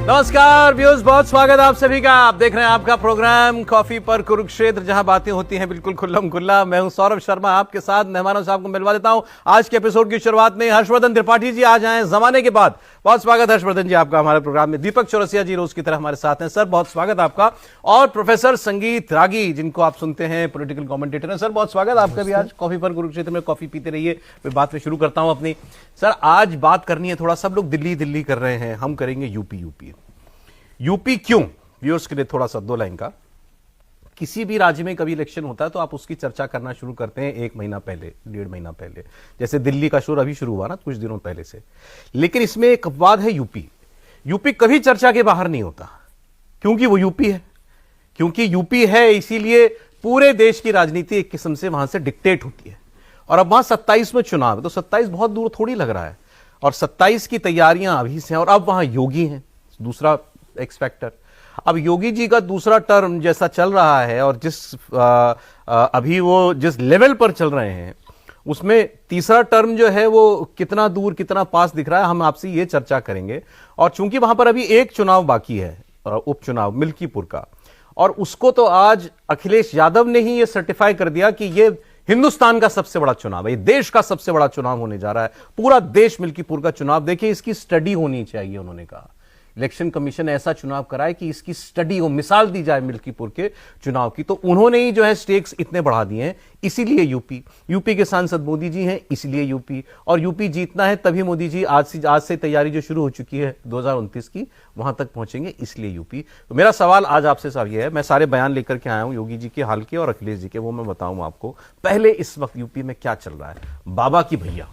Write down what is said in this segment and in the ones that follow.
नमस्कार व्यूअर्स, बहुत स्वागत आप सभी का। आप देख रहे हैं आपका प्रोग्राम कॉफी पर कुरुक्षेत्र, जहां बातें होती हैं बिल्कुल खुल्लम खुल्ला। मैं हूं सौरभ शर्मा, आपके साथ मेहमानों से आपको मिलवा देता हूं। आज के एपिसोड की शुरुआत में हर्षवर्धन त्रिपाठी जी आज आए जमाने के बाद। बहुत स्वागत हर्षवर्धन जी आपका हमारे प्रोग्राम में। दीपक चौरसिया जी रोज की तरह हमारे साथ हैं। सर बहुत स्वागत आपका। और प्रोफेसर संगीत रागी, जिनको आप सुनते हैं, पॉलिटिकल कमेंटेटर हैं। सर बहुत स्वागत आपका भी आज कॉफी पर कुरुक्षेत्र में। कॉफी पीते रहिए, मैं बात में शुरू करता हूं अपनी। सर आज बात करनी है, थोड़ा सब लोग दिल्ली दिल्ली कर रहे हैं, हम करेंगे यूपी यूपी। यूपी क्यों? व्यूअर्स के लिए थोड़ा सा 2 लाइन का। किसी भी राज्य में कभी इलेक्शन होता है तो आप उसकी चर्चा करना शुरू करते हैं 1 महीना पहले, 1.5 महीना पहले। जैसे दिल्ली का शोर अभी शुरू हुआ ना कुछ दिनों पहले से। लेकिन इसमें एक अपवाद है यूपी। यूपी कभी चर्चा के बाहर नहीं होता, क्योंकि वो यूपी है। क्योंकि यूपी है इसीलिए पूरे देश की राजनीति एक किस्म से वहां से डिक्टेट होती है। और अब वहां 27 में चुनाव है, तो 27 बहुत दूर थोड़ी लग रहा है। और 27 की तैयारियां अभी से हैं। और अब वहां योगी हैं, दूसरा एक्सपेक्टर। अब योगी जी का दूसरा टर्म जैसा चल रहा है और अभी वो जिस लेवल पर चल रहे हैं, उसमें तीसरा टर्म जो है वो कितना दूर कितना पास दिख रहा है, हम आपसे ये चर्चा करेंगे। और चूंकि वहां पर अभी एक चुनाव बाकी है, उपचुनाव मिल्कीपुर का, और उसको तो आज अखिलेश यादव ने ही ये सर्टिफाई कर दिया कि ये हिंदुस्तान का सबसे बड़ा चुनाव है, ये देश का सबसे बड़ा चुनाव होने जा रहा है। पूरा देश मिल्कीपुर का चुनाव। देखिए, इसकी स्टडी होनी चाहिए, उन्होंने कहा। इलेक्शन कमीशन ऐसा चुनाव कराए कि इसकी स्टडी हो, मिसाल दी जाए मिल्कीपुर के चुनाव की। तो उन्होंने ही जो है स्टेक्स इतने बढ़ा दिए हैं, इसीलिए यूपी के सांसद मोदी जी हैं, इसलिए यूपी। और यूपी जीतना है तभी मोदी जी आज से तैयारी जो शुरू हो चुकी है 2029 की, वहां तक पहुंचेंगे, इसलिए यूपी। तो मेरा सवाल आज आपसे साहब ये है, मैं सारे बयान लेकर के आया हूं योगी जी के हाल के और अखिलेश जी के, वो मैं बताऊं आपको। पहले इस वक्त यूपी में क्या चल रहा है? बाबा की भैया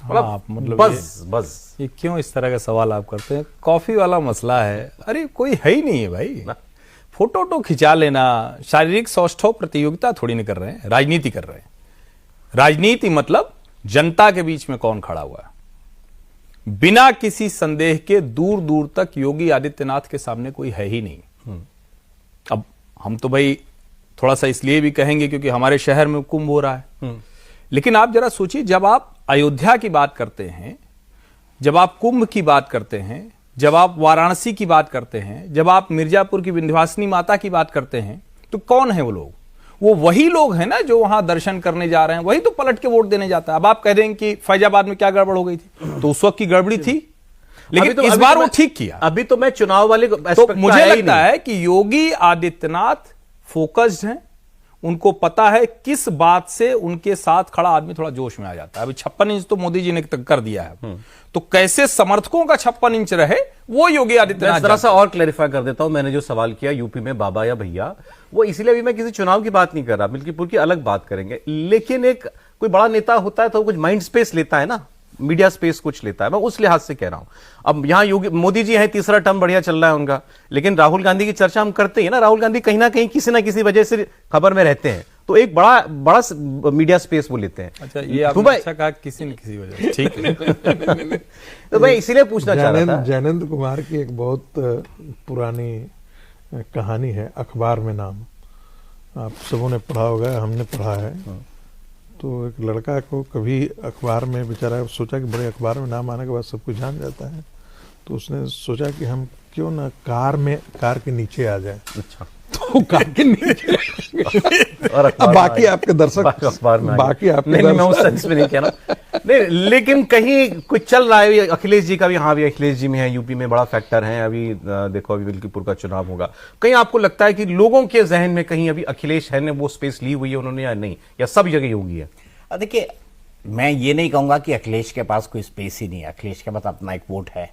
बस ये क्यों इस तरह का सवाल आप करते हैं? कॉफी वाला मसला है। अरे कोई है ही नहीं है भाई। फोटो तो खिंचा लेना, शारीरिक सौष्ठव प्रतियोगिता थोड़ी नहीं कर रहे हैं, राजनीति कर रहे हैं। राजनीति मतलब जनता के बीच में कौन खड़ा हुआ है। बिना किसी संदेह के दूर दूर तक योगी आदित्यनाथ के सामने कोई है ही नहीं। अब हम तो भाई थोड़ा सा इसलिए भी कहेंगे क्योंकि हमारे शहर में कुंभ हो रहा है। लेकिन आप जरा सोचिए, जब आप अयोध्या की बात करते हैं, जब आप कुंभ की बात करते हैं, जब आप वाराणसी की बात करते हैं, जब आप मिर्जापुर की विंध्यवासिनी माता की बात करते हैं, तो कौन है वो लोग? वो वही लोग हैं ना जो वहां दर्शन करने जा रहे हैं, वही तो पलट के वोट देने जाता है। अब आप कह देंगे कि फैजाबाद में क्या गड़बड़ हो गई थी, तो उस वक्त की गड़बड़ी थी, लेकिन इस बार वो ठीक किया। अभी तो मैं चुनाव वाले तो मुझे लगता है कि योगी आदित्यनाथ फोकस्ड हैं। उनको पता है किस बात से उनके साथ खड़ा आदमी थोड़ा जोश में आ जाता है। अभी 56 इंच तो मोदी जी ने कर दिया है, तो कैसे समर्थकों का 56 इंच रहे वो योगी आदित्यनाथ। जरा सा और क्लैरिफाई कर देता हूं। मैंने जो सवाल किया यूपी में बाबा या भैया, वो इसलिए भी मैं किसी चुनाव की बात नहीं कर रहा, मिल्कीपुर की अलग बात करेंगे। लेकिन एक कोई बड़ा नेता होता है तो कुछ माइंड स्पेस लेता है ना, मीडिया स्पेस कुछ लेता है, मैं उस लिहाज से कह रहा हूं। अब यहां योगी मोदी जी हैं, तीसरा टर्म बढ़िया चल रहा है उनका। लेकिन राहुल गांधी की चर्चा हम करते हैं ना, राहुल गांधी कहीं ना कहीं किसी ना किसी वजह से खबर में रहते हैं, तो एक बड़ा मीडिया स्पेस वो लेते हैं। अच्छा, ये आपने अच्छा कहा, किसी न किसी वजह से, ठीक है। तो मैं इसीलिए पूछना चाह रहा था। जैनेंद्र कुमार की एक बहुत पुरानी कहानी है, अखबार में नाम, आप सबों ने पढ़ा होगा, हमने पढ़ा है। तो एक लड़का को कभी अखबार में, बेचारा सोचा कि बड़े अखबार में नाम आने के बाद सब कुछ जान जाता है, तो उसने सोचा कि हम क्यों ना कार के नीचे आ जाएं। अच्छा, तो कार के नीचे और बाकी आपके दर्शक अखबार में, बाकी आपके नहीं, मैं उस सेंस में नहीं कह रहा। नहीं, लेकिन कहीं कुछ चल रहा है। अखिलेश जी का भी, हाँ भी अखिलेश जी में है, यूपी में बड़ा फैक्टर है। अभी देखो, अभी मिल्कीपुर का चुनाव होगा। कहीं आपको लगता है कि लोगों के जहन में कहीं अभी अखिलेश है ने वो स्पेस ली हुई है उन्होंने, या नहीं, या सब जगह योगी है? देखिए, मैं ये नहीं कहूंगा कि अखिलेश के पास कोई स्पेस ही नहीं है। अखिलेश के पास अपना एक वोट है,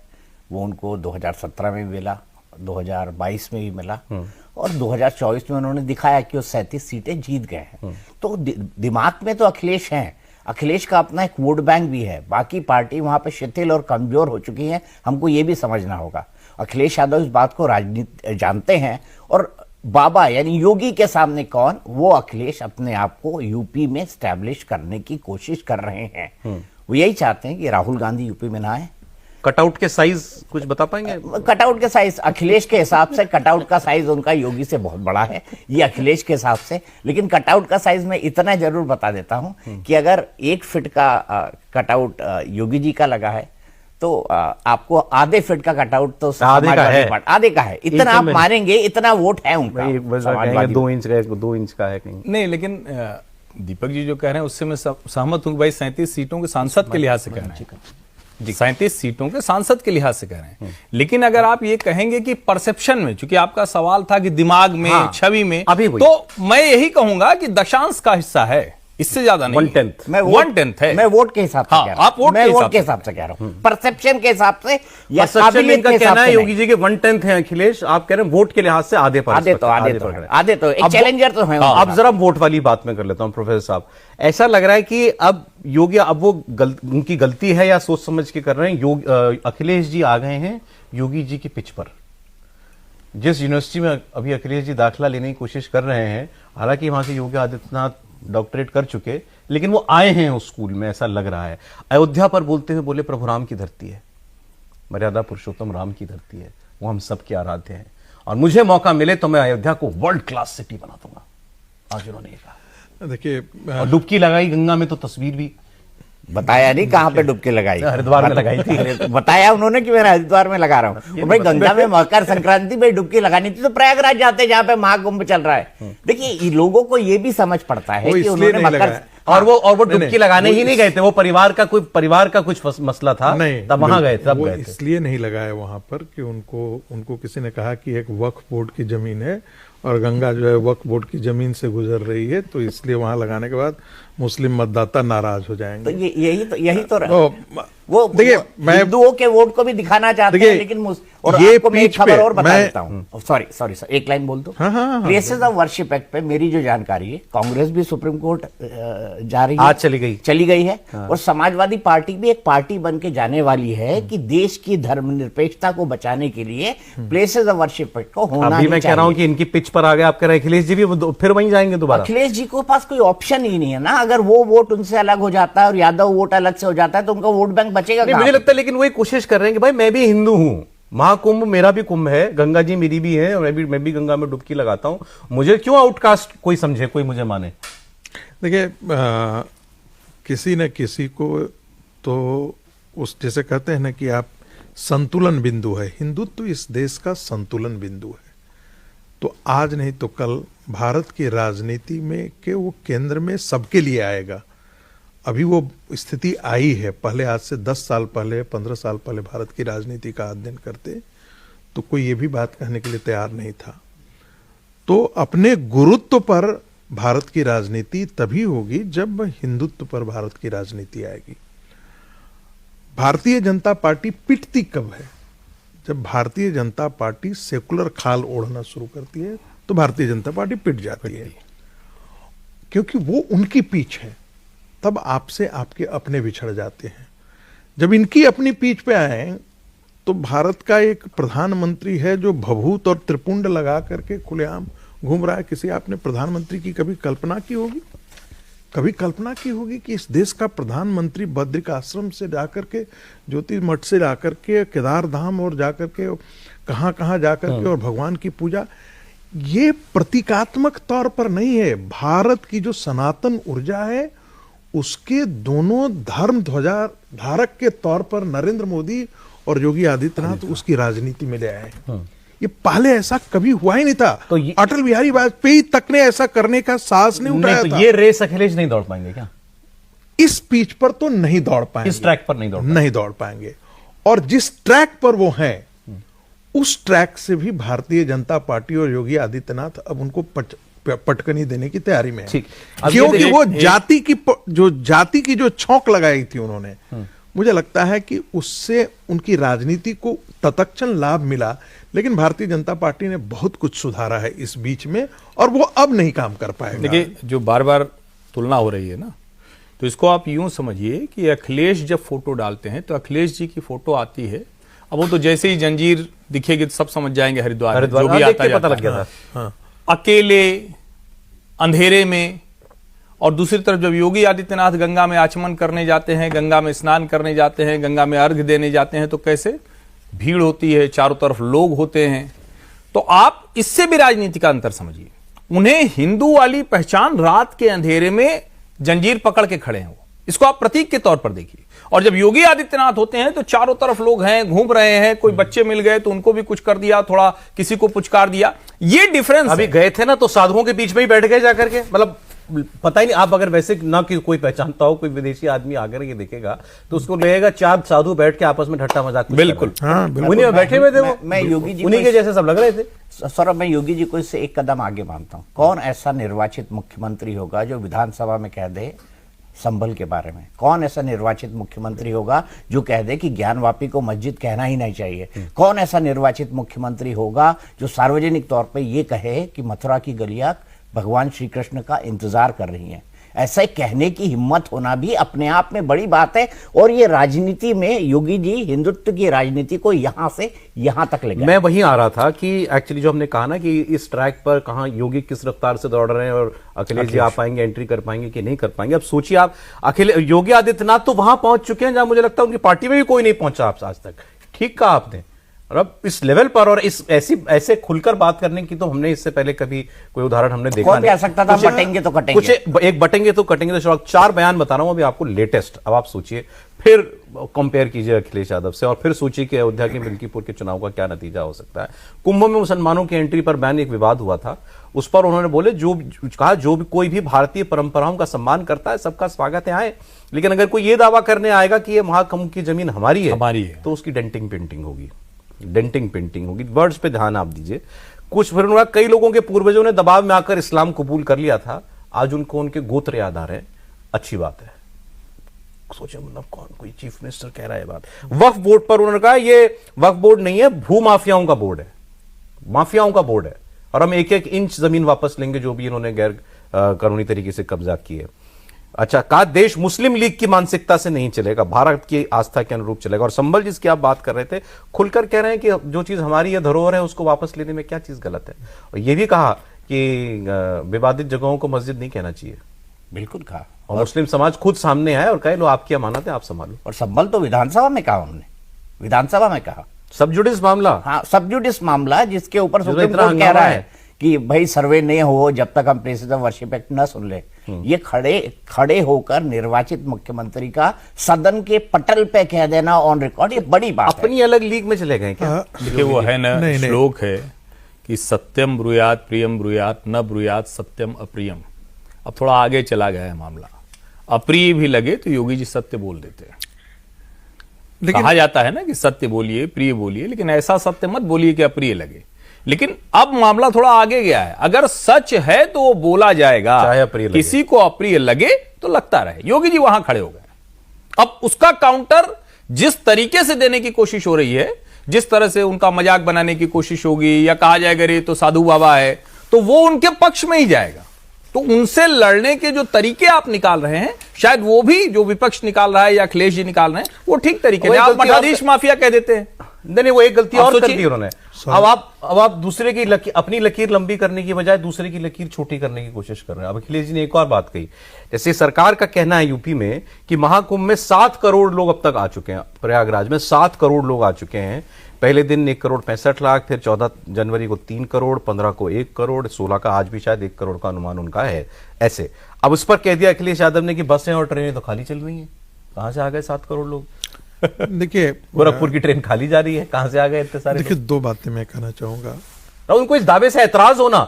वो उनको 2017 में भी मिला, 2022 में भी मिला, और 2024 में उन्होंने दिखाया कि वो 37 सीटें जीत गए हैं। तो दिमाग में तो अखिलेश हैं। अखिलेश का अपना एक वोट बैंक भी है। बाकी पार्टी वहां पे शिथिल और कमजोर हो चुकी है, हमको ये भी समझना होगा। अखिलेश यादव इस बात को राजनीति जानते हैं। और बाबा यानी योगी के सामने कौन? वो अखिलेश अपने आप को यूपी में स्टैब्लिश करने की कोशिश कर रहे हैं। वो यही चाहते हैं कि राहुल गांधी यूपी में ना आए। कटआउट के साइज कुछ बता पाएंगे? कटआउट के साइज अखिलेश के हिसाब से, कटआउट का साइज उनका योगी से बहुत बड़ा है, ये अखिलेश के हिसाब से। लेकिन कटआउट का साइज मैं इतना जरूर बता देता हूं कि अगर 1 फीट का कटआउट योगी जी का लगा है, तो आपको आधे फीट का कटआउट तो आधे का है। आधे का है, इतना आप मारेंगे, इतना वोट है उनका। भाई, बस कहेंगे 2 इंच का है, 2 इंच का है कहीं। नहीं, लेकिन दीपक जी जो कह रहे हैं उससे मैं सहमत हूं कि भाई 37 सीटों के सांसद के लिहाज से कह रहे हैं, 37 सीटों के सांसद के लिहाज से कह रहे हैं। लेकिन अगर आप ये कहेंगे कि परसेप्शन में, चूंकि आपका सवाल था कि दिमाग में, छवि में, अभी तो मैं यही कहूंगा कि दशांश का हिस्सा है, इससे ज्यादा नहीं। 1/10 मैं 1/10 है। मैं वोट के हिसाब से हाँ, कह रहा हूं। आप वोट मैं के वोट हिसाब के से। हिसाब से कह रहा हूं, परसेप्शन के हिसाब से या परसेप्शन काबिलियत इनका के हिसाब कहना है से योगी जी के 1/10 है अखिलेश, आप कह रहे हैं वोट के लिहाज से आधे पर आधे तो एक चैलेंजर तो है। अब जरा वोट वाली बात में कर लेता हूं प्रोफेसर साहब। ऐसा लग रहा है कि अब योगी, अब वो उनकी गलती है या सोच समझ के कर रहे हैं, अखिलेश जी आ गए हैं योगी जी की पिच पर। जिस यूनिवर्सिटी में अभी अखिलेश जी दाखिला लेने की कोशिश कर रहे हैं, हालांकि वहां से योगी आदित्यनाथ डॉक्टरेट कर चुके, लेकिन वो आए हैं उस स्कूल में, ऐसा लग रहा है। अयोध्या पर बोलते हुए बोले प्रभु राम की धरती है, मर्यादा पुरुषोत्तम राम की धरती है, वो हम सबके आराध्य हैं, और मुझे मौका मिले तो मैं अयोध्या को वर्ल्ड क्लास सिटी बना दूंगा, आज उन्होंने ये कहा। देखिए, और डुबकी लगाई गंगा में, तो तस्वीर भी बताया नहीं कहां पे डुबकी लगाई, हरिद्वार में लगाई थी। बताया उन्होंने कि मैं हरिद्वार में लगा रहा हूं। भाई गंगा में मकर संक्रांति में डुबकी लगानी थी तो प्रयागराज जाते जहां पे महाकुंभ चल रहा है। देखिए, लोगों को ये भी समझ पड़ता है कि उन्होंने मकर, और वो डुबकी लगाने ही नहीं गए थे, वो परिवार का कुछ मसला था, नहीं, तब वहां गए थे, तब वो गए थे। इसलिए नहीं लगाया वहां पर कि उनको किसी ने कहा कि एक वक्फ बोर्ड की जमीन है और गंगा जो है वक्फ बोर्ड की जमीन से गुजर रही है, तो इसलिए वहां लगाने के बाद मुस्लिम मतदाता नाराज हो जाएंगे। तो यही तो वो देखिए, मैं हिंदुओं के वोट को भी दिखाना चाहते हैं, लेकिन और ये आपको मैं एक पीछ खबर पे और बता मैं- देता हूं। सॉरी सर, एक लाइन बोल दो। हाँ, प्लेसेस ऑफ वर्शिप एक्ट पे मेरी जो जानकारी है, कांग्रेस भी सुप्रीम कोर्ट जा रही है, आज चली गई है। और समाजवादी पार्टी भी एक पार्टी बन के जाने वाली है कि देश की धर्मनिरपेक्षता को बचाने के लिए प्लेसेस ऑफ वर्शिप एक्ट को होना अभी मैं कह रहा हूं कि इनकी पिच पर आ गए, आप कह रहे हैं अखिलेश जी भी फिर वहीं जाएंगे दोबारा। अखिलेश जी को पास कोई ऑप्शन ही नहीं है ना। अगर वो वोट उनसे अलग हो जाता है और यादव वोट अलग से हो जाता है तो उनका वोट बैंक बचेगा नहीं, कहां मुझे पे? लगता है, लेकिन वो एक कोशिश कर रहे हैं कि भाई मैं भी हिंदू हूं, महाकुंभ मेरा भी कुंभ है, गंगा जी मेरी भी है, और मैं भी गंगा में डुबकी लगाता हूं, मुझे क्यों आउटकास्ट कोई समझे, कोई मुझे माने। देखिए, किसी न किसी को तो उस जैसे कहते हैं ना कि आप संतुलन बिंदु है, हिंदुत्व इस देश का संतुलन बिंदु है। तो आज नहीं तो कल भारत की राजनीति में के वो केंद्र में सबके लिए आएगा। अभी वो स्थिति आई है, पहले आज से 10 साल पहले, 15 साल पहले भारत की राजनीति का अध्ययन करते तो कोई ये भी बात कहने के लिए तैयार नहीं था। तो अपने गुरुत्व पर भारत की राजनीति तभी होगी जब हिंदुत्व पर भारत की राजनीति आएगी। भारतीय जनता पार्टी पिटती कब है? जब भारतीय जनता पार्टी सेकुलर खाल ओढ़ना शुरू करती है तो भारतीय जनता पार्टी पिट जाती है, क्योंकि वो उनकी पीछ है। तब आपसे आपके अपने बिछड़ जाते हैं। जब इनकी अपनी पीछ पे आए तो भारत का एक प्रधानमंत्री है जो भभूत और त्रिपुंड लगा करके खुलेआम घूम रहा है। किसी आपने प्रधानमंत्री की कभी कल्पना की होगी? कभी कल्पना की होगी कि इस देश का प्रधानमंत्री बद्रिक आश्रम से जाकर के, ज्योति मठ से जाकर के, केदार धाम और जाकर के कहां कहां जाकर के और भगवान की पूजा, ये प्रतीकात्मक तौर पर नहीं है। भारत की जो सनातन ऊर्जा है उसके दोनों धर्म ध्वजा धारक के तौर पर नरेंद्र मोदी और योगी आदित्यनाथ उसकी राजनीति में ले आए। ये पहले ऐसा कभी हुआ ही नहीं था। तो अटल बिहारी वाजपेयी तक ने ऐसा करने का साहस नहीं उठाया तो था। ये रेस अखिलेश नहीं दौड़ पाएंगे क्या? इस पिच पर तो नहीं दौड़ पाएंगे, इस ट्रैक पर नहीं दौड़ पाएंगे। और जिस ट्रैक पर वो हैं उस ट्रैक से भी भारतीय जनता पार्टी और योगी आदित्यनाथ अब उनको पटकनी देने की तैयारी में है। ठीक। क्योंकि वो जाति की जो छौंक लगाई थी उन्होंने, मुझे लगता है कि उससे उनकी राजनीति को तत्क्षण लाभ मिला। लेकिन भारतीय जनता पार्टी ने बहुत कुछ सुधारा है इस बीच में और वो अब नहीं काम कर पाएगा। देखिए, जो बार बार तुलना हो रही है ना, तो इसको आप यूं समझिए कि अखिलेश जब फोटो डालते हैं तो अखिलेश जी की फोटो आती है। अब वो तो जैसे ही जंजीर दिखेगी तो सब समझ जाएंगे हरिद्वार जो भी आता पता लग गया था। अकेले अंधेरे में। और दूसरी तरफ जब योगी आदित्यनाथ गंगा में आचमन करने जाते हैं, गंगा में स्नान करने जाते हैं, गंगा में अर्घ्य देने जाते हैं, तो कैसे भीड़ होती है, चारों तरफ लोग होते हैं। तो आप इससे भी राजनीति का अंतर समझिए। उन्हें हिंदू वाली पहचान, रात के अंधेरे में जंजीर पकड़ के खड़े हैं वो, इसको आप प्रतीक के तौर पर देखिए। और जब योगी आदित्यनाथ होते हैं तो चारों तरफ लोग हैं, घूम रहे हैं, कोई बच्चे मिल गए तो उनको भी कुछ कर दिया, थोड़ा किसी को पुचकार दिया। ये डिफरेंस अभी गए थे ना तो साधुओं के बीच में ही बैठ गए जाकर के, मतलब पता ही नहीं। आप अगर वैसे ना कि कोई पहचानता हो, कोई विदेशी आदमी आकर ये देखेगा तो उसको लगेगा चार साधु बैठ के आपस में ठट्टा मजाक कुछ बिल्कुल। कर रहे हैं। हाँ, बिल्कुल। उन्हीं में बैठे हुए थे वो, मैं योगी जी उन्हीं को के जैसे सब लग रहे थे। सौरभ, मैं योगी जी को इससे एक कदम आगे मानता हूं। कौन ऐसा निर्वाचित मुख्यमंत्री होगा जो विधानसभा में कह दे संभल के बारे में? कौन ऐसा निर्वाचित मुख्यमंत्री होगा जो कह दे कि ज्ञानवापी को मस्जिद कहना ही नहीं चाहिए? कौन ऐसा निर्वाचित मुख्यमंत्री होगा जो सार्वजनिक तौर पे ये कहे कि मथुरा की गलियां भगवान श्री कृष्ण का इंतजार कर रही हैं? ऐसा कहने की हिम्मत होना भी अपने आप में बड़ी बात है। और ये राजनीति में योगी जी हिंदुत्व की राजनीति को यहां से यहां तक ले गए। मैं वहीं आ रहा था कि एक्चुअली जो हमने कहा ना कि इस ट्रैक पर कहां योगी किस रफ्तार से दौड़ रहे हैं और अखिलेश जी आ पाएंगे, एंट्री कर पाएंगे कि नहीं कर पाएंगे। अब सोचिए आप, योगी आदित्यनाथ तो वहां पहुंच चुके हैं जहां मुझे लगता है उनकी पार्टी में भी कोई नहीं पहुंचा आप आज तक। ठीक कहा आपने। और अब इस लेवल पर और इस ऐसे खुलकर बात करने की तो हमने इससे पहले कभी कोई उदाहरण हमने देखा कौन कह सकता था बटेंगे तो कटेंगे? कुछ एक बटेंगे तो कटेंगे तो 4 बयान बता रहा हूं अभी आपको लेटेस्ट। अब आप सोचिए, फिर कंपेयर कीजिए अखिलेश यादव से और फिर सोचिए कि अयोध्या के मिल्कीपुर के चुनाव का क्या नतीजा हो सकता है। कुंभ में मुसलमानों की एंट्री पर बैन, एक विवाद हुआ था, उस पर उन्होंने बोले जो भी कोई भी भारतीय परंपराओं का सम्मान करता है सबका स्वागत है आए, लेकिन अगर कोई ये दावा करने आएगा कि ये महाकुंभ की जमीन हमारी है तो उसकी डेंटिंग पेंटिंग होगी। डेंटिंग पेंटिंग होगी। वर्ड्स पे ध्यान आप दीजिए। कुछ फिर उन्होंने, कई लोगों के पूर्वजों ने दबाव में आकर इस्लाम कबूल कर लिया था, आज उनको उनके गोत्र याद आ रहे हैं। अच्छी बात है। सोचे मतलब कौन, कोई चीफ मिनिस्टर कह रहा है बात। वक्फ बोर्ड पर उन्होंने कहा ये वक्फ बोर्ड नहीं है, भू माफियाओं का बोर्ड है, माफियाओं का बोर्ड है और हम 1-1 इंच जमीन वापस लेंगे जो भी इन्होंने गैर कानूनी तरीके से कब्जा की है। अच्छा, कहा देश मुस्लिम लीग की मानसिकता से नहीं चलेगा, भारत की आस्था के अनुरूप चलेगा। और संभल जिसकी आप बात कर रहे थे, खुलकर कह रहे हैं कि जो चीज हमारी है, धरोहर है, उसको वापस लेने में क्या चीज गलत है। और यह भी कहा कि विवादित जगहों को मस्जिद नहीं कहना चाहिए। बिल्कुल कहा। और मुस्लिम समाज खुद सामने आए और कहे लो आपकी अमानत है, आप संभालो। और संभल तो विधानसभा में कहा उन्होंने, विधानसभा में कहा सबजुडिस मामला। हाँ, सबजुडिस मामला जिसके ऊपर जिसमें सुप्रीम इतना कोर्ट कह हंगामा रहा है। है कि भाई सर्वे नहीं हो जब तक हम प्लेसेस ऑफ वर्शिप एक्ट न सुन ले। ये खड़े होकर निर्वाचित मुख्यमंत्री का सदन के पटल पे कह देना ऑन रिकॉर्ड, ये बड़ी बात है। अपनी अलग लीग में चले गए क्या? देखिए वो है ना, नहीं, नहीं। श्लोक है कि सत्यम ब्रूयात प्रियम ब्रूयात न ब्रूयात सत्यम अप्रियम। अब थोड़ा आगे चला गया है मामला, अप्रिय भी लगे तो योगी जी सत्य बोल देते हैं। कहा जाता है ना कि सत्य बोलिए, प्रिय बोलिए, लेकिन ऐसा सत्य मत बोलिए कि अप्रिय लगे। लेकिन अब मामला थोड़ा आगे गया है, अगर सच है तो वो बोला जाएगा, चाहे अप्रिय लगे। किसी को अप्रिय लगे तो लगता रहे। योगी जी वहां खड़े हो गए। अब उसका काउंटर जिस तरीके से देने की कोशिश हो रही है, जिस तरह से उनका मजाक बनाने की कोशिश होगी या कहा जाएगा रे तो साधु बाबा है, तो वो उनके पक्ष में ही जाएगा। तो उनसे लड़ने के जो तरीके आप निकाल रहे हैं, शायद वो भी जो विपक्ष निकाल रहा है या अखिलेश जी निकाल रहे हैं, वो ठीक तरीके से। आप मठाधीश माफिया कह देते हैं। नहीं, वो एक गलती आप और कर सोचिए। दी उन्होंने। अब आप दूसरे की अपनी लकीर लंबी करने की बजाय दूसरे की लकीर छोटी करने की कोशिश कर रहे हैं। अब अखिलेश जी ने एक और बात कही, जैसे सरकार का कहना है यूपी में कि महाकुंभ में 7 करोड़ लोग अब तक आ चुके हैं। प्रयागराज में 7 करोड़ लोग आ चुके हैं। पहले दिन 1,65,00,000, फिर 14 जनवरी को 3 करोड़, 15 को 1 करोड़, 16 का आज भी शायद 1 करोड़ का अनुमान उनका है। ऐसे अब उस पर कह दिया अखिलेश यादव ने कि बसें और ट्रेनें तो खाली चल रही हैं। कहां से आ गए 7 करोड़ लोग? देखिए, गोरखपुर की ट्रेन खाली जा रही है, कहां से आ गए इतने सारे? देखिए 2 बातें मैं कहना चाहूंगा। और उनको इस दावे से ऐतराज होना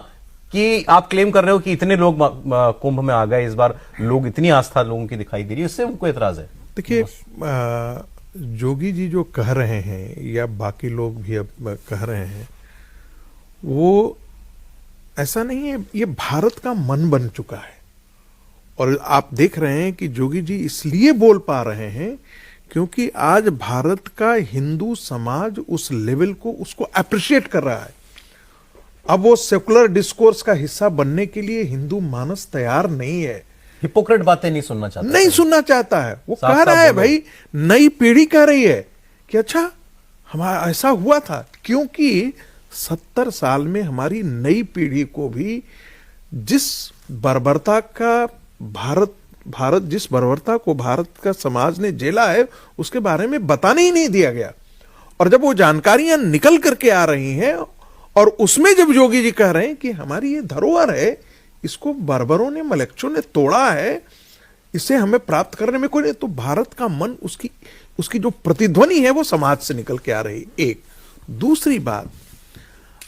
कि आप क्लेम कर रहे हो कि इतने लोग कुंभ में आ गए इस बार, लोग इतनी आस्था लोगों की दिखाई दे रही है, इससे उनको ऐतराज है। देखिए, जोगी जी जो कह रहे हैं या बाकी लोग भी अब कह रहे हैं, वो ऐसा नहीं है, ये भारत का मन बन चुका है। और आप देख रहे हैं कि जोगी जी इसलिए बोल पा रहे हैं क्योंकि आज भारत का हिंदू समाज उस लेवल को उसको अप्रिशिएट कर रहा है। अब वो सेकुलर डिस्कोर्स का हिस्सा बनने के लिए हिंदू मानस तैयार नहीं है, हिपोक्रेट बातें नहीं सुनना चाहता, नहीं सुनना चाहता है। वो साफ कह रहा साफ है बोलो। भाई, नई पीढ़ी कह रही है कि अच्छा हमारा ऐसा हुआ था, क्योंकि 70 साल में हमारी नई पीढ़ी को भी जिस बर्बरता का भारत जिस बर्बरता को भारत का समाज ने झेला है उसके बारे में बताने ही नहीं दिया गया। और जब वो जानकारियां निकल करके आ रही हैं और उसमें जब योगी जी कह रहे हैं कि हमारी ये धरोहर है, इसको बर्बरों ने, मलक्चों ने तोड़ा है, इसे हमें प्राप्त करने में कोई नहीं। तो भारत का मन, उसकी जो प्रतिध्वनि है वो समाज से निकल के आ रही। एक दूसरी बात,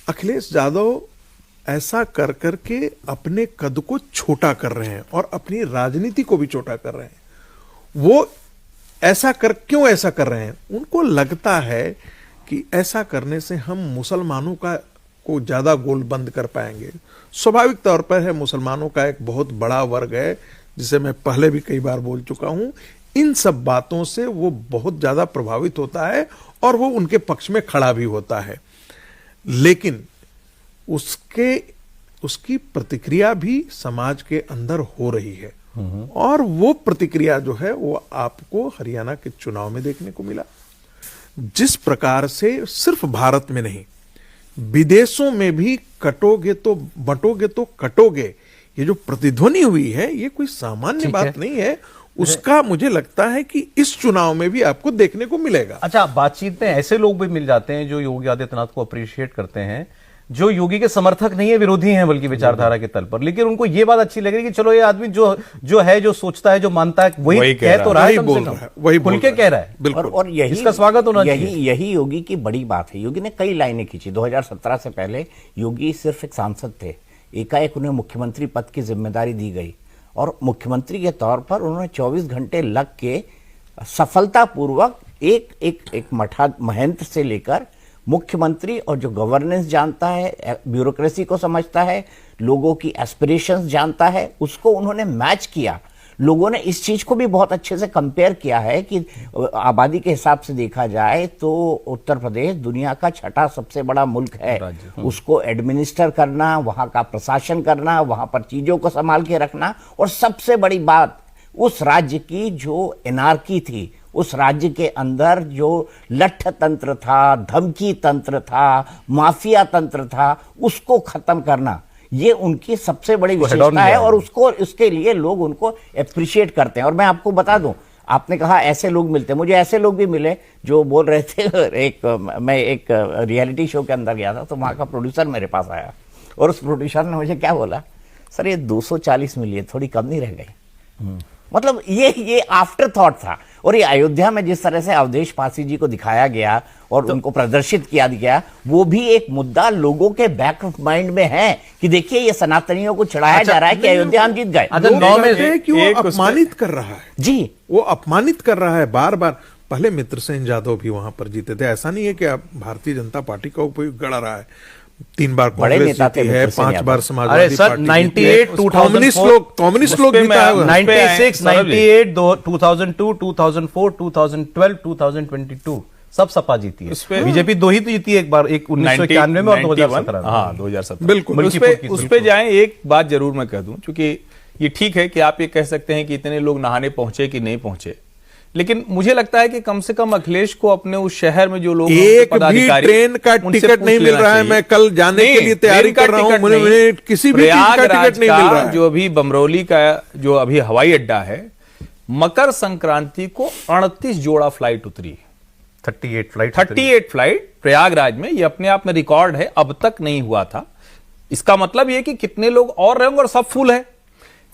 अखिलेश यादव ऐसा कर करके अपने कद को छोटा कर रहे हैं और अपनी राजनीति को भी छोटा कर रहे हैं। वो क्यों ऐसा कर रहे हैं? उनको लगता है कि ऐसा करने से हम मुसलमानों को ज्यादा गोल बंद कर पाएंगे। स्वाभाविक तौर पर है, मुसलमानों का एक बहुत बड़ा वर्ग है, जिसे मैं पहले भी कई बार बोल चुका हूं। इन सब बातों से वो बहुत ज्यादा प्रभावित होता है और वो उनके पक्ष में खड़ा भी होता है। लेकिन उसकी प्रतिक्रिया भी समाज के अंदर हो रही है और वो प्रतिक्रिया जो है वो आपको हरियाणा के चुनाव में देखने को मिला। जिस प्रकार से सिर्फ भारत में नहीं, विदेशों में भी बटोगे तो कटोगे, ये जो प्रतिध्वनि हुई है ये कोई सामान्य बात नहीं है। उसका मुझे लगता है कि इस चुनाव में भी आपको देखने को मिलेगा। अच्छा, बातचीत में ऐसे लोग भी मिल जाते हैं जो योगी आदित्यनाथ को अप्रिशिएट करते हैं, जो योगी के समर्थक नहीं है, विरोधी हैं बल्कि विचारधारा के तल पर, लेकिन उनको ये बात अच्छी लग रही है कि चलो ये आदमी जो सोचता है, जो मानता है, वही कह तो रहा है, वही खुल के कह रहा है। और यही इसका स्वागत होना चाहिए। यही योगी की बड़ी बात है। योगी ने कई लाइनें खींची। 2017 से पहले योगी सिर्फ एक सांसद थे, एकाएक उन्हें मुख्यमंत्री पद की जिम्मेदारी दी गई और मुख्यमंत्री के तौर पर उन्होंने 24 घंटे लग के सफलतापूर्वक एक महंत से लेकर मुख्यमंत्री, और जो गवर्नेंस जानता है, ब्यूरोक्रेसी को समझता है, लोगों की एस्पिरेशंस जानता है, उसको उन्होंने मैच किया। लोगों ने इस चीज को भी बहुत अच्छे से कंपेयर किया है कि आबादी के हिसाब से देखा जाए तो उत्तर प्रदेश दुनिया का 6ठा सबसे बड़ा मुल्क है। उसको एडमिनिस्टर करना, वहां का प्रशासन करना, वहां पर चीजों को संभाल के रखना, और सबसे बड़ी बात, उस राज्य की जो एनार्की थी, उस राज्य के अंदर जो लठ तंत्र था, धमकी तंत्र था, माफिया तंत्र था, उसको खत्म करना, ये उनकी सबसे बड़ी विशेषता है और उसके लिए लोग उनको अप्रिशिएट करते हैं। और मैं आपको बता दूं, आपने कहा ऐसे लोग मिलते हैं, मुझे ऐसे लोग भी मिले जो बोल रहे थे। मैं एक रियलिटी शो के अंदर गया था, तो वहां का प्रोड्यूसर मेरे पास आया और उस प्रोड्यूसर ने मुझे क्या बोला, सर ये 240 मिली, थोड़ी कम नहीं रह गई? मतलब ये आफ्टर थॉट था। और ये अयोध्या में जिस तरह से अवधेश पासी जी को दिखाया गया और उनको प्रदर्शित किया गया, वो भी एक मुद्दा लोगों के बैक ऑफ माइंड में है कि देखिए ये सनातनियों को चढ़ाया जा रहा है कि अयोध्या हम जीत गए। अच्छा, 9 में कि वो अपमानित कर रहा है जी, वो अपमानित कर रहा है बार बार। पहले मित्रसेन यादव भी वहां पर जीते थे। ऐसा नहीं है कि अब भारतीय जनता पार्टी का उपयोग गढ़ रहा है। 3 बार कांग्रेस जीती है, 5 बार समाजवादी पार्टी। 98, कम्युनिस्ट लोग जीता है। 96, 98, 2002, 2004, 2012, 2022 सब सपा जीती है। बीजेपी 2 ही तो जीती है, एक बार, एक 1991 में और 2017 में। हाँ, 2017 बिल्कुल। उस पे जाएं। एक बात जरूर मैं कह दूं, क्योंकि ये ठीक है कि आप ये कह सकते हैं कि इतने लोग नहाने पहुंचे कि नहीं पहुंचे, लेकिन मुझे लगता है कि कम से कम अखिलेश को अपने उस शहर में जो लोग एक भी ट्रेन का टिकट नहीं मिल रहा है। मैं कल जाने के लिए तैयारी कर रहा हूं, मुझे किसी भी चीज का टिकट नहीं मिल रहा है। जो अभी बमरौली का जो अभी हवाई अड्डा है, मकर संक्रांति को 38 जोड़ा फ्लाइट उतरी, 38 फ्लाइट प्रयागराज में। ये अपने आप में रिकॉर्ड है, अब तक नहीं हुआ था। इसका मतलब ये कि कितने लोग और रहेंगे और सब फुल है।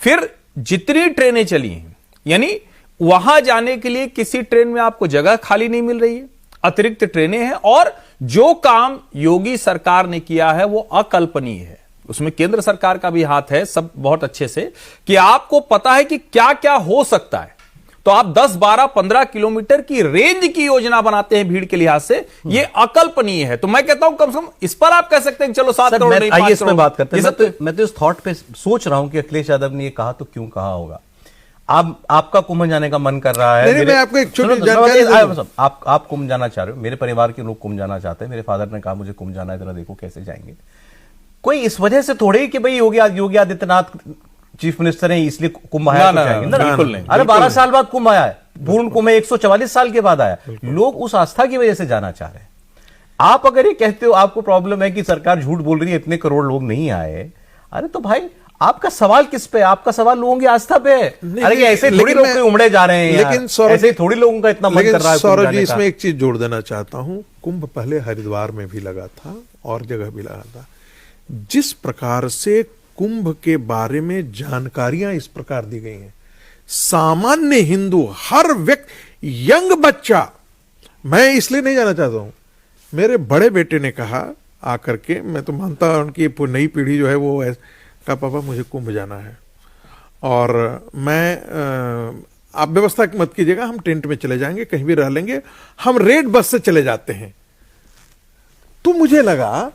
फिर जितनी ट्रेनें चली हैं, यानी वहां जाने के लिए किसी ट्रेन में आपको जगह खाली नहीं मिल रही है, अतिरिक्त ट्रेनें हैं। और जो काम योगी सरकार ने किया है वो अकल्पनीय है। उसमें केंद्र सरकार का भी हाथ है, सब बहुत अच्छे से, कि आपको पता है कि क्या क्या हो सकता है, तो आप 10, 12, 15 किलोमीटर की रेंज की योजना बनाते हैं भीड़ के लिहाज से। ये अकल्पनीय है। तो मैं कहता हूं कम से कम इस पर आप कह सकते हैं चलो 7 करोड़ नहीं, 5 करोड़ बात करते हैं। मैं तो इस थॉट पे सोच रहा हूं कि अखिलेश यादव ने ये कहा तो क्यों कहा होगा। आपका कुंभ जाने का मन कर रहा है। मैं आपको एक छोटी जानकारी आप कुंभ जाना चाह रहे हो, मेरे परिवार के लोग कुंभ जाना चाहते हैं। मेरे फादर ने कहा मुझे कुंभ जाना है, जरा देखो कैसे जाएंगे। कोई इस वजह से थोड़े कि भाई योगी आदित्यनाथ चीफ मिनिस्टर है इसलिए कुंभ आया तो जाएंगे ना, बिल्कुल नहीं। अरे 12 साल बाद कुंभ आया है, पूर्ण कुंभ 144 साल के बाद आया। लोग उस आस्था की वजह से जाना चाह रहे हैं। आप अगर ये कहते हो आपको प्रॉब्लम है कि सरकार झूठ बोल रही है, इतने करोड़ लोग नहीं आए, अरे तो भाई आपका सवाल किस पे? आपका सवाल लोगों की आस्था पे है। अरे ऐसे थोड़ी लोग उमड़े जा रहे हैं, लेकिन ऐसे थोड़ी लोगों का इतना मन कर रहा है। सौरभ जी, इसमें एक चीज जोड़ देना चाहता हूं। कुंभ पहले हरिद्वार में भी लगा था और जगह भी लगा था। जिस प्रकार से कुंभ के बारे में जानकारियां इस प्रकार दी गई हैं, सामान्य हिंदू, हर व्यक्ति, यंग बच्चा, मैं इसलिए नहीं जाना चाहता हूं, मेरे बड़े बेटे ने कहा आकर के, मैं तो मानता हूं उनकी नई पीढ़ी जो है वो कहा पापा मुझे कुंभ जाना है, और मैं आप व्यवस्था मत कीजिएगा, हम टेंट में चले जाएंगे, कहीं भी रह लेंगे, हम रेड बस से चले जाते हैं। तो मुझे लगा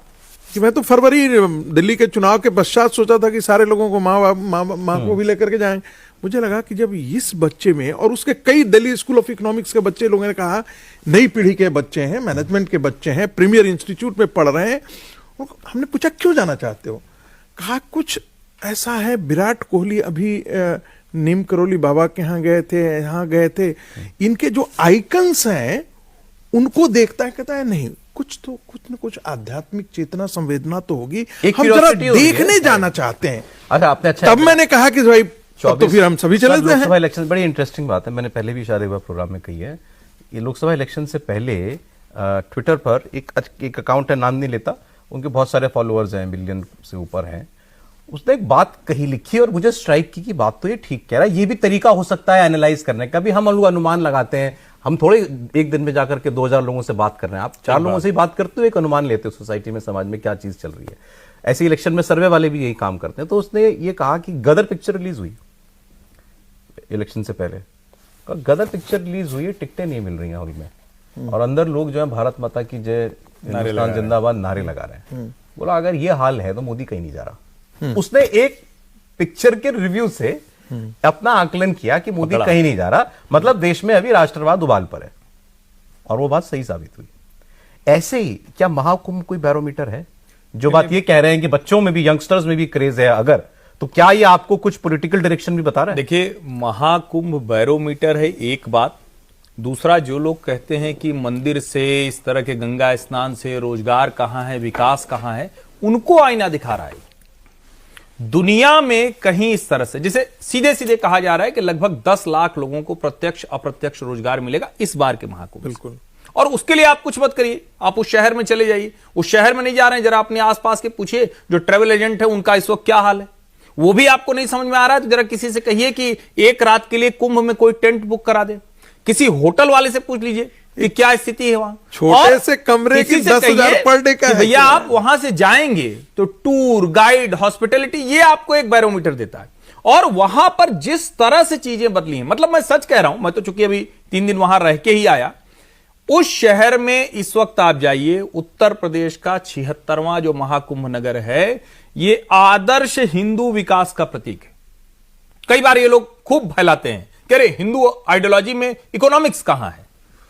कि मैं तो फरवरी दिल्ली के चुनाव के पश्चात सोचा था कि सारे लोगों को माँ को भी लेकर के जाएंगे। मुझे लगा कि जब इस बच्चे में, और उसके कई दिल्ली स्कूल ऑफ इकोनॉमिक्स के बच्चे, लोगों ने कहा नई पीढ़ी के बच्चे हैं, मैनेजमेंट के बच्चे हैं, प्रीमियर इंस्टीट्यूट में पढ़ रहे हैं, और हमने पूछा क्यों जाना चाहते हो? कहा कुछ ऐसा है, विराट कोहली अभी नीम करोली बाबा के यहाँ गए थे, यहाँ गए थे, इनके जो आइकन्स हैं उनको देखता है, कहता है नहीं कुछ न कुछ आध्यात्मिक चेतना, संवेदना तो होगी, हम जरा देखने जाना चाहते हैं। अच्छा, आपने अच्छा, तब मैंने कहा कि भाई तो फिर हम सभी चले जाते हैं। लोकसभा इलेक्शन बड़ी इंटरेस्टिंग बात है, मैंने पहले भी शायद एक बार प्रोग्राम में कही है। ये लोकसभा इलेक्शन से पहले ट्विटर पर एक अकाउंट है, नाम नहीं लेता, उनके बहुत सारे फॉलोअर्स हैं, मिलियन से ऊपर हैं। उसने एक बात कही, लिखी, और मुझे स्ट्राइक की कि बात तो ये ठीक कह रहा है, ये भी तरीका हो सकता है एनालाइज करने का। भी हम लोग अनुमान लगाते हैं, हम थोड़े एक दिन में जाकर के 2000 लोगों से बात कर रहे हैं, आप 4 लोगों से ही बात करते हो, एक अनुमान लेते हो सोसाइटी में, समाज में क्या चीज चल रही है। ऐसे इलेक्शन में सर्वे वाले भी यही काम करते हैं। तो उसने ये कहा कि गदर पिक्चर रिलीज हुई इलेक्शन से पहले, गदर पिक्चर रिलीज हुई है, टिकटें नहीं मिल रही हैं हॉल में, और अंदर लोग जो है भारत माता की जय, हिंदुस्तान जिंदाबाद नारे लगा रहे हैं। बोला अगर ये हाल है तो मोदी कहीं नहीं जा रहा। उसने एक पिक्चर के रिव्यू से अपना आकलन किया कि मोदी कहीं नहीं जा रहा, मतलब देश में अभी राष्ट्रवाद उबाल पर है, और वो बात सही साबित हुई। ऐसे ही क्या महाकुंभ कोई बैरोमीटर है? जो बात ये कह रहे हैं कि बच्चों में भी, यंगस्टर्स में भी क्रेज है अगर, तो क्या ये आपको कुछ पॉलिटिकल डायरेक्शन भी बता रहा है? देखिए, महाकुंभ बैरोमीटर है एक बात। दूसरा, जो लोग कहते हैं कि मंदिर से, इस तरह के गंगा स्नान से रोजगार कहां है, विकास कहां है, उनको आईना दिखा रहा है। दुनिया में कहीं इस तरह से, जिसे सीधे सीधे कहा जा रहा है कि लगभग 10 लाख लोगों को प्रत्यक्ष अप्रत्यक्ष रोजगार मिलेगा इस बार के महाकुंभ। बिल्कुल। और उसके लिए आप कुछ मत करिए, आप उस शहर में चले जाइए। उस शहर में नहीं जा रहे हैं, जरा अपने आसपास के पूछिए, जो ट्रेवल एजेंट है उनका इस वक्त क्या हाल है, वो भी आपको नहीं समझ में आ रहा है। तो जरा किसी से कहिए कि एक रात के लिए कुंभ में कोई टेंट बुक करा दे। किसी होटल वाले से पूछ लीजिए कि क्या स्थिति है वहां। छोटे से कमरे की 10,000 पर डे का है। भैया आप वहां से जाएंगे तो टूर गाइड, हॉस्पिटैलिटी, ये आपको एक बैरोमीटर देता है। और वहां पर जिस तरह से चीजें बदली हैं, मतलब मैं सच कह रहा हूं, मैं तो चूंकि अभी 3 दिन वहां रह के ही आया। उस शहर में इस वक्त आप जाइए, उत्तर प्रदेश का 76वां जो महाकुंभ नगर है, ये आदर्श हिंदू विकास का प्रतीक है। कई बार ये लोग खूब फैलाते हैं कि अरे हिंदू आइडियोलॉजी में इकोनॉमिक्स कहां है।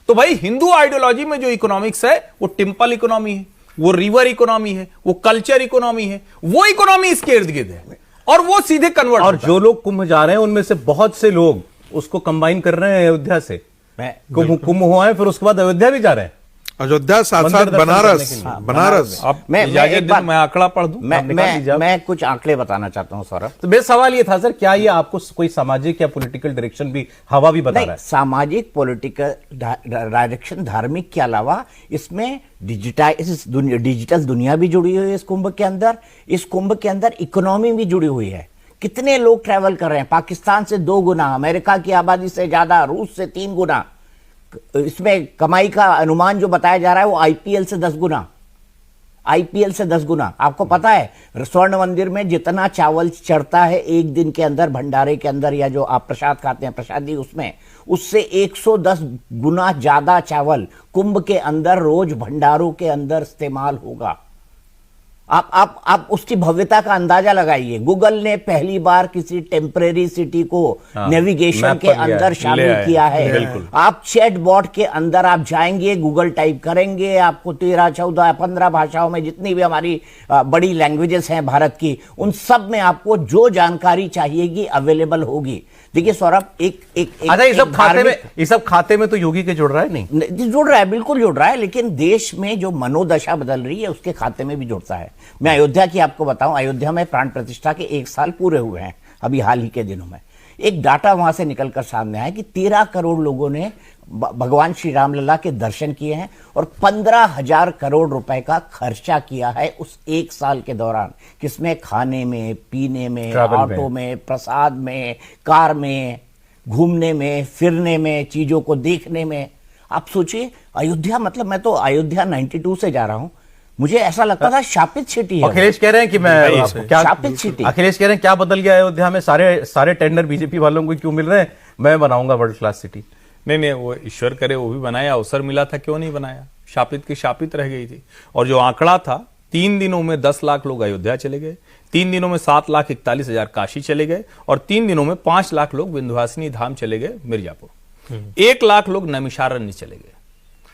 तो भाई हिंदू आइडियोलॉजी में जो इकोनॉमिक्स है वो टेम्पल इकोनॉमी है, वो रिवर इकोनॉमी है, वो कल्चर इकोनॉमी है, वो इकोनॉमी इसके इर्द गिर्द है, और वो सीधे कन्वर्ट। और जो लोग कुंभ जा रहे हैं उनमें से बहुत से लोग उसको कंबाइन कर रहे हैं अयोध्या से। कुंभ हुआ है, फिर उसके बाद अयोध्या भी जा रहे हैं, अयोध्या, साथ साथ बनारस। अब मैं आंकड़ा पढ़ दूं? मैं कुछ आंकड़े बताना चाहता हूं सौरभ। तो मेरा सवाल ये था सर, क्या ये आपको कोई सामाजिक या पॉलिटिकल डायरेक्शन भी, हवा भी बता रहा है? सामाजिक पॉलिटिकल डायरेक्शन, धार्मिक के अलावा इसमें डिजिटल दुनिया भी जुड़ी हुई है इस कुंभ के अंदर। इस कुंभ के अंदर इकोनॉमी भी जुड़ी हुई है। कितने लोग ट्रैवल कर रहे हैं? पाकिस्तान से 2 गुना, अमेरिका की आबादी से ज्यादा, रूस से 3 गुना। इसमें कमाई का अनुमान जो बताया जा रहा है वो आईपीएल से 10 गुना, आईपीएल से 10 गुना। आपको पता है स्वर्ण मंदिर में जितना चावल चढ़ता है एक दिन के अंदर भंडारे के अंदर, या जो आप प्रसाद खाते हैं प्रसादी, उसमें उससे 110 गुना ज्यादा चावल कुंभ के अंदर रोज भंडारों के अंदर इस्तेमाल होगा। आप उसकी भव्यता का अंदाजा लगाइए। गूगल ने पहली बार किसी टेम्परेरी सिटी को नेविगेशन के अंदर शामिल किया है। आप चैट बॉट के अंदर आप जाएंगे, गूगल टाइप करेंगे, आपको 13, 14, 15 भाषाओं में, जितनी भी हमारी बड़ी लैंग्वेजेस हैं भारत की, उन सब में आपको जो जानकारी चाहिएगी अवेलेबल होगी। देखिए सौरभ, अच्छा, ये सब खाते में तो योगी के जुड़ रहा है? नहीं जुड़ रहा है, बिल्कुल जुड़ रहा है, लेकिन देश में जो मनोदशा बदल रही है उसके खाते में भी जुड़ता है। मैं अयोध्या की आपको बताऊं, अयोध्या में प्राण प्रतिष्ठा के 1 साल पूरे हुए हैं अभी हाल ही के दिनों में। एक डाटा वहां से निकलकर सामने आया कि 13 करोड़ लोगों ने भगवान श्री रामलला के दर्शन किए हैं और 15,000 करोड़ रुपए का खर्चा किया है उस 1 साल के दौरान। किसमें? खाने में, पीने में, ऑटो में, प्रसाद में, कार में। घूमने में, फिरने में, चीजों को देखने में। आप सोचिए, अयोध्या, मतलब मैं तो अयोध्या 92 से जा रहा हूं, मुझे ऐसा लगता था शापित सिटी है। अखिलेश कह रहे हैं कि मैं आपको क्या, शापित सिटी। अखिलेश कह रहे हैं क्या बदल गया अयोध्या में, सारे टेंडर बीजेपी वालों को क्यों मिल रहे हैं, मैं बनाऊंगा वर्ल्ड क्लास सिटी। नहीं, वो ईश्वर करे वो भी बनाया, अवसर मिला था, क्यों नहीं बनाया। शापित की शापित रह गई थी। और जो आंकड़ा था, 3 दिनों में 10 लाख लोग अयोध्या चले गए, 3 दिनों में 7,41,000 काशी चले गए, और 3 दिनों में 5 लाख लोग विंध्यवासिनी धाम चले गए मिर्जापुर, 1 लाख लोग नैमिषारण्य चले गए।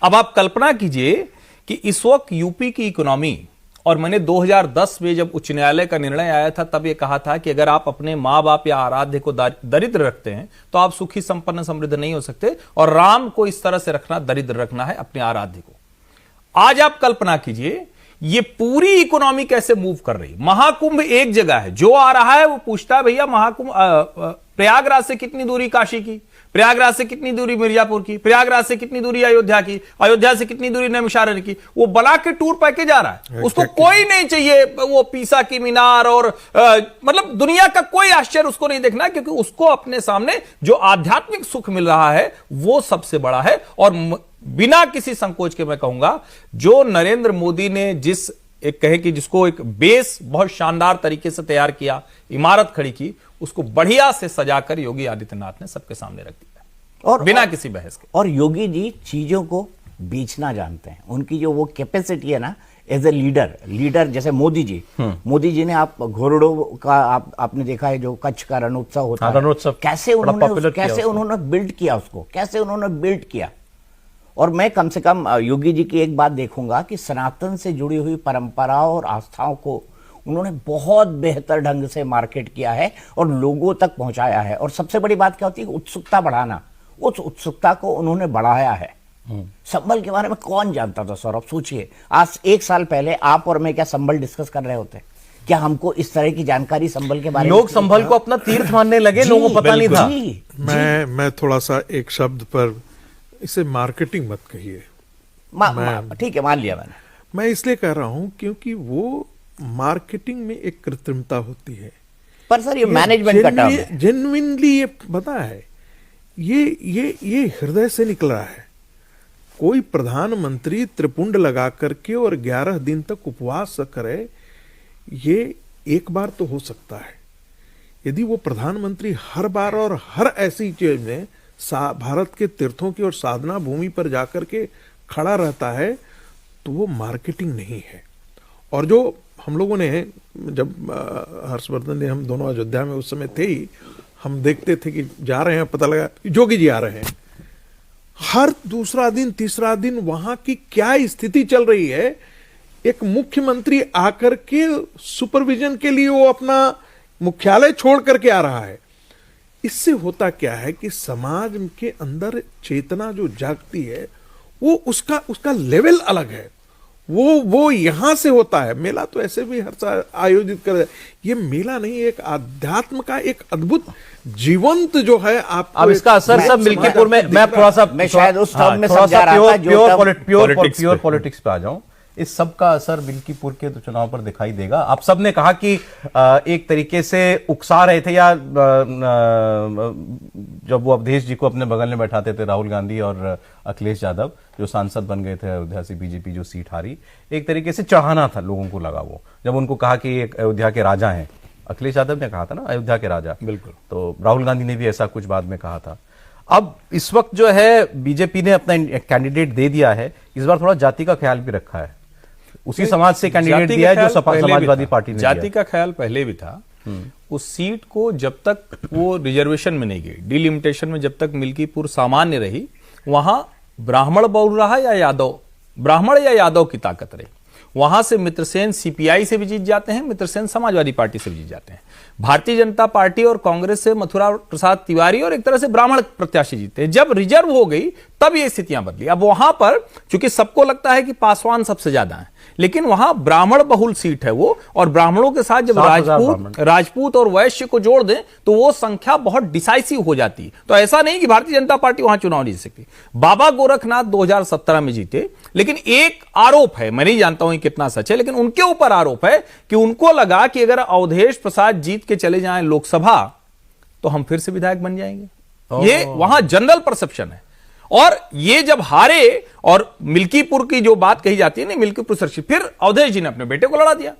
अब आप कल्पना कीजिए कि इस वक्त यूपी की इकोनॉमी, और मैंने 2010 में जब उच्च न्यायालय का निर्णय आया था तब ये कहा था कि अगर आप अपने माँ बाप या आराध्य को दरिद्र रखते हैं तो आप सुखी संपन्न समृद्ध नहीं हो सकते, और राम को इस तरह से रखना, दरिद्र रखना है अपने आराध्य को। आज आप कल्पना कीजिए ये पूरी इकोनॉमी कैसे मूव कर रही है। महाकुंभ एक जगह है, जो आ रहा है वो पूछता है भैया महाकुंभ प्रयागराज से कितनी दूरी काशी की, प्रयागराज से कितनी दूरी मिर्जापुर की, प्रयागराज से कितनी दूरी अयोध्या की, अयोध्या से कितनी दूरी नैमिषारण्य की। वो बना के टूर पैकेज आ रहा है, उसको कोई नहीं चाहिए वो पीसा की मीनार और मतलब दुनिया का कोई आश्चर्य उसको नहीं देखना, क्योंकि उसको अपने सामने जो आध्यात्मिक सुख मिल रहा है वो सबसे बड़ा है। और बिना किसी संकोच के मैं कहूंगा, जो नरेंद्र मोदी ने जिस एक कहे कि जिसको एक बेस बहुत शानदार तरीके से तैयार किया, इमारत खड़ी की, उसको बढ़िया से सजाकर योगी आदित्यनाथ ने सबके सामने रख दिया, और बिना किसी बहस के। और योगी जी चीजों को बेचना जानते हैं। उनकी जो वो कैपेसिटी है ना, एज ए लीडर जैसे मोदी जी ने, आप घोड़ों का आपने देखा है जो कच्छ का रणोत्सव होता है, रणोत्सव कैसे उन्होंने बिल्ड किया उसको, कैसे उन्होंने बिल्ड किया। और मैं कम से कम योगी जी की एक बात देखूंगा कि सनातन से जुड़ी हुई परंपराओं और आस्थाओं को उन्होंने बहुत बेहतर ढंग से मार्केट किया है और लोगों तक पहुंचाया है। और सबसे बड़ी बात क्या होती है, उत्सुकता बढ़ाना, उस उत्सुकता को उन्होंने बढ़ाया है। संभल के बारे में कौन जानता था सौरभ? सोचिए, आज 1 साल पहले आप और मैं क्या संभल डिस्कस कर रहे होते? क्या हमको इस तरह की जानकारी संभल के बारे में? लोग संभल को अपना तीर्थ मानने लगे, लोगों को पता नहीं था। मैं थोड़ा सा एक शब्द पर, इसे मार्केटिंग मत कहिए। ठीक है, मान लिया मैंने। मैं इसलिए कह रहा हूं क्योंकि वो मार्केटिंग में एक कृत्रिमता होती है। पर सर ये मैनेजमेंट का टर्म है। जेन्युइनली ये पता है, ये हृदय से निकल रहा है। कोई प्रधानमंत्री त्रिपुंड लगा करके और 11 दिन तक उपवास करे, ये एक बार तो हो सकता है। यदि वो प्रधानमंत्री हर बार और हर ऐसी चीज में भारत के तीर्थों की और साधना भूमि पर जाकर के खड़ा रहता है, तो वो मार्केटिंग नहीं है। और जो हम लोगों ने, जब हर्षवर्धन ने, हम दोनों अयोध्या में उस समय थे ही, हम देखते थे कि जा रहे हैं, पता लगा जोगी जी आ रहे हैं। हर दूसरा दिन, तीसरा दिन वहां की क्या स्थिति चल रही है। एक मुख्यमंत्री आकर के सुपरविजन के लिए वो अपना मुख्यालय छोड़ करके आ रहा है। इससे होता क्या है कि समाज के अंदर चेतना जो जागती है, वो उसका लेवल अलग है। वो यहां से होता है। मेला तो ऐसे भी हर साल आयोजित कर, ये मेला नहीं, एक आध्यात्म का एक अद्भुत जीवंत जो है। आप अब इसका असर सब मिल्कीपुर में, मैं थोड़ा सा, मैं शायद उस टर्म में समझा रहा था, प्योर पॉलिटिक्स पे आ जाऊं। इस सब का असर मिल्कीपुर के तो चुनाव पर दिखाई देगा। आप सब ने कहा कि एक तरीके से उकसा रहे थे, या जब वो अवधेश जी को अपने बगल में बैठाते थे, राहुल गांधी और अखिलेश यादव जो सांसद बन गए थे अयोध्या से, बीजेपी जो सीट हारी, एक तरीके से चढ़ाना था, लोगों को लगा वो, जब उनको कहा कि एक अयोध्या के राजा हैं। अखिलेश यादव ने कहा था ना अयोध्या के राजा, बिल्कुल। तो राहुल गांधी ने भी ऐसा कुछ बाद में कहा था। अब इस वक्त जो है बीजेपी ने अपना कैंडिडेट दे दिया है, इस बार थोड़ा जाति का ख्याल भी रखा है, उसी समाज से कैंडिडेट दिया है जो समाजवादी पार्टी ने। जाति का ख्याल पहले भी था। उस सीट को जब तक वो रिजर्वेशन में नहीं गई, डिलिमिटेशन में जब तक मिल्कीपुर सामान्य रही, वहां ब्राह्मण बहुल रहा या यादव, ब्राह्मण या यादव की ताकत रही। वहां से मित्रसेन सीपीआई से भी जीत जाते हैं, मित्रसेन समाजवादी पार्टी से भी जीत जाते हैं। भारतीय जनता पार्टी और कांग्रेस से मथुरा प्रसाद तिवारी और एक तरह से ब्राह्मण प्रत्याशी जीते हैं। जब रिजर्व हो गई तब ये स्थितियां बदली। अब वहां पर चूंकि सबको लगता है कि पासवान सबसे ज्यादा है, लेकिन वहां ब्राह्मण बहुल सीट है वो, और ब्राह्मणों के साथ जब राजपूत और वैश्य को जोड़ दें तो वो संख्या बहुत डिसाइसिव हो जाती है। तो ऐसा नहीं कि भारतीय जनता पार्टी वहां चुनाव नहीं जीत सकती। बाबा गोरखनाथ 2017 में जीते, लेकिन एक आरोप है, मैं नहीं जानता हूं कितना सच है, लेकिन उनके ऊपर आरोप है कि उनको लगा कि अगर अवधेश प्रसाद जीत के चले जाएं लोकसभा तो हम फिर से विधायक बन जाएंगे। ये वहां जनरल परसेप्शन है। और ये जब हारे और मिल्कीपुर की जो बात कही जाती है ना, मिल्कीपुर सरसी, फिर अवधेश जी ने अपने बेटे को लड़ा दिया।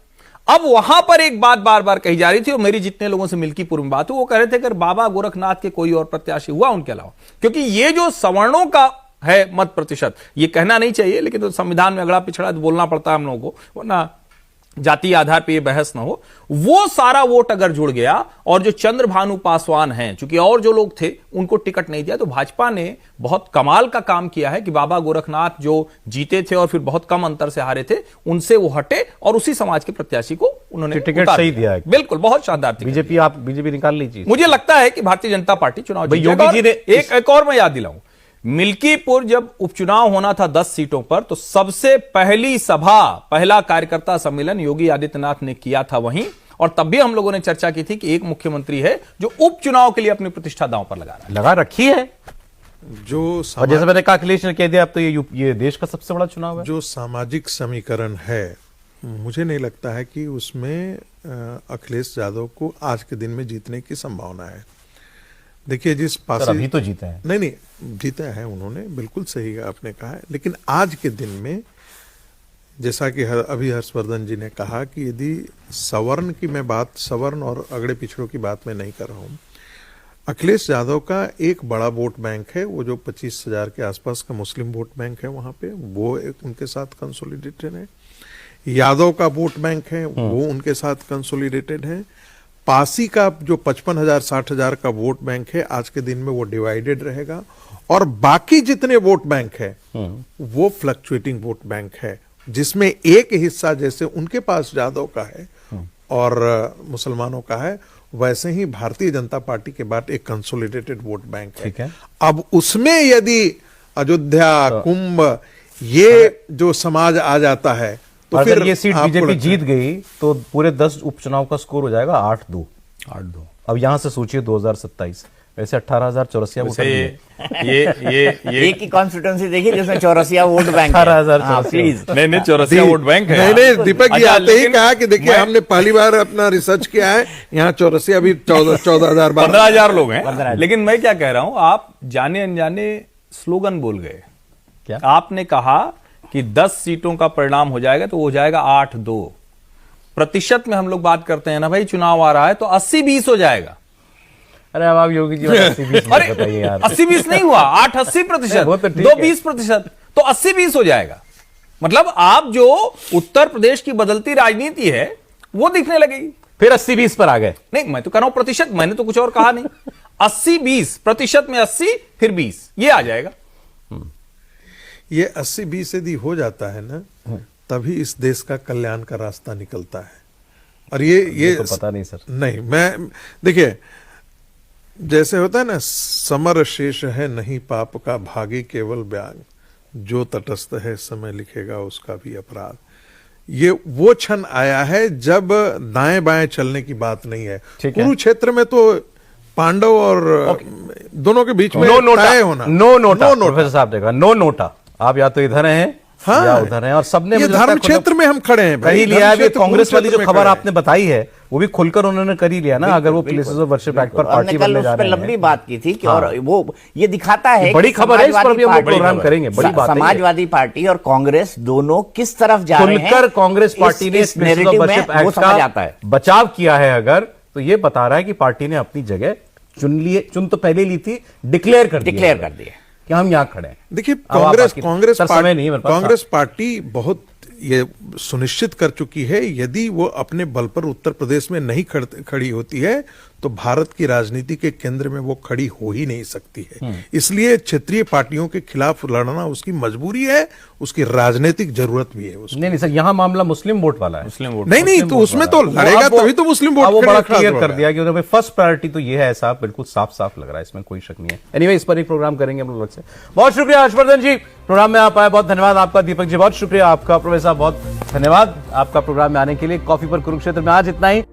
अब वहां पर एक बात बार बार कही जा रही थी, और मेरी जितने लोगों से मिल्कीपुर में बात हुई, वो कह रहे थे कि बाबा गोरखनाथ के कोई और प्रत्याशी हुआ उनके अलावा, क्योंकि ये जो सवर्णों का है मत प्रतिशत, ये कहना नहीं चाहिए, लेकिन तो संविधान में अगड़ा पिछड़ा तो बोलना पड़ता है हम लोगों को, वरना जातीय आधार पे ये बहस ना हो। वो सारा वोट अगर जुड़ गया, और जो चंद्रभानु पासवान हैं, चूंकि और जो लोग थे उनको टिकट नहीं दिया, तो भाजपा ने बहुत कमाल का काम किया है कि बाबा गोरखनाथ जो जीते थे और फिर बहुत कम अंतर से हारे थे, उनसे वो हटे और उसी समाज के प्रत्याशी को उन्होंने टिकट सही दिया है। बिल्कुल, बहुत शानदार। बीजेपी, आप बीजेपी निकाल लीजिए। मुझे लगता है कि भारतीय जनता पार्टी चुनाव जीत योगी जाएगा। जी ने एक और मैं याद दिलाऊं, मिल्कीपुर जब उपचुनाव होना था 10 सीटों पर, तो सबसे पहली सभा, पहला कार्यकर्ता सम्मेलन योगी आदित्यनाथ ने किया था वहीं, और तब भी हम लोगों ने चर्चा की थी कि एक मुख्यमंत्री है जो उपचुनाव के लिए अपनी प्रतिष्ठा दांव पर लगा रहा है। लगा रखी है। जो और जैसे मैंने कहा, अखिलेश ने कह दिया अब तो ये देश का सबसे बड़ा चुनाव है। जो सामाजिक समीकरण है, मुझे नहीं लगता है कि उसमें अखिलेश यादव को आज के दिन में जीतने की संभावना है। देखिए, जिस पास अभी तो जीते हैं। नहीं, जीते हैं उन्होंने, बिल्कुल सही आपने कहा है, लेकिन आज के दिन में जैसा कि अभी हर्षवर्धन जी ने कहा कि यदि सवर्ण की मैं बात, सवर्ण और अगड़े पिछड़ों की बात मैं नहीं कर रहा हूं, अखिलेश यादव का एक बड़ा वोट बैंक है, वो जो 25,000 के आसपास का मुस्लिम वोट बैंक है वहां पे, वो एक उनके साथ कंसोलिडेटेड है। यादव का वोट बैंक है, वो उनके साथ कंसोलिडेटेड है। पासी का जो 55,000 60,000 का वोट बैंक है, आज के दिन में वो डिवाइडेड रहेगा। और बाकी जितने वोट बैंक है वो फ्लक्चुएटिंग वोट बैंक है, जिसमें एक हिस्सा जैसे उनके पास यादव का है और मुसलमानों का है, वैसे ही भारतीय जनता पार्टी के बाद एक कंसोलिडेटेड वोट बैंक है। अब उसमें यदि अयोध्या, कुंभ, ये जो समाज आ जाता है, तो अगर फिर ये सीट बीजेपी जीत गई तो पूरे 10 उपचुनाव का स्कोर हो जाएगा 8-2। अब यहां से सोचिए 2027, वैसे 18,000 चौरसिया वोट ये एक ही कॉन्स्टिट्यूंसी देखिए जिसमें चौरसिया वोट बैंक 18,000 प्लीज। नहीं, चौरसिया वोट बैंक है। नहीं, दीपक जी अच्छा, आते ही लेकिन कहा कि देखिए हमने पहली बार अपना रिसर्च किया है, यहाँ चौरसिया भी 14,000 15,000 लोग हैं। लेकिन मैं क्या कह रहा हूं, आप जाने अनजाने स्लोगन बोल गए। क्या आपने कहा कि 10 सीटों का परिणाम हो जाएगा, तो हो जाएगा 8-2। प्रतिशत में हम लोग बात करते हैं ना भाई, चुनाव आ रहा है तो 80-20 हो जाएगा। अरे अब आप योगी जी 80-20 अरे बताइए यार। 80-20 नहीं हुआ, 8-80%, वो तो ठीक 2-20%, तो 80-20 हो जाएगा। मतलब आप जो उत्तर प्रदेश की बदलती राजनीति है वो दिखने लगेगी। फिर 80-20 पर आ गए। नहीं, मैं तो कह रहा हूं प्रतिशत, मैंने तो कुछ और कहा नहीं। 80-20 प्रतिशत में 80 फिर 20 ये आ जाएगा। ये 80-20 यदि हो जाता है ना, तभी इस देश का कल्याण का रास्ता निकलता है। और ये तो पता नहीं सर। नहीं, मैं देखिए, जैसे होता है ना, समर शेष है नहीं पाप का, भागी केवल ब्याग, जो तटस्थ है समय लिखेगा उसका भी अपराध। ये वो क्षण आया है जब दाएं बाएं चलने की बात नहीं है। कुरुक्षेत्र में तो पांडव और दोनों के बीच में नो नोटा होना, नो नोटा प्रोफेसर साहब देखा, नो नोटा। आप या तो इधर हैं या उधर हैं, और सबने ये धर्म क्षेत्र में हम खड़े हैं करी लिया है। कांग्रेस वाली जो खबर आपने बताई है वो भी खुलकर उन्होंने करी लिया ना, अगर वो प्लेसेस ऑफ वर्शिप एक्ट पर पार्टी बनने जा रहे हैं। लंबी बात की थी कि, और वो ये दिखाता है बड़ी खबर है, इस पर भी हम प्रोग्राम करेंगे। बड़ी बात है, समाजवादी पार्टी और कांग्रेस दोनों किस तरफ जा रहे हैं। खुलकर कांग्रेस पार्टी ने प्लेसेस ऑफ वर्शिप एक्ट का बचाव किया है अगर, तो ये बता रहा है कि पार्टी ने अपनी जगह चुन तो पहले ली थी, डिक्लेयर कर दिया कि हम यहां खड़े हैं। देखिए, कांग्रेस पार्टी बहुत ये सुनिश्चित कर चुकी है, यदि वो अपने बल पर उत्तर प्रदेश में नहीं खड़ी होती है तो भारत की राजनीति के केंद्र में वो खड़ी हो ही नहीं सकती है। इसलिए क्षेत्रीय पार्टियों के खिलाफ लड़ना उसकी मजबूरी है, उसकी राजनीतिक जरूरत भी है उसकी। नहीं सर, यहाँ मामला मुस्लिम वोट वाला है। मुस्लिम वोट नहीं, तो उसमें तो लड़ेगा तभी तो मुस्लिम वोट। वो बड़ा क्लियर कर दिया कि उन्होंने फर्स्ट प्रायोरिटी तो ये है, ऐसा बिल्कुल साफ साफ लग रहा है, इसमें कोई शक नहीं है। एनीवे, इस पर एक प्रोग्राम करेंगे हम लोग से। बहुत शुक्रिया हर्षवर्धन जी, प्रोग्राम में आप आए, बहुत धन्यवाद आपका। दीपक जी बहुत शुक्रिया आपका, प्रोफेसर बहुत धन्यवाद आपका प्रोग्राम में आने के लिए। कॉफी पर कुरुक्षेत्र में आज इतना ही।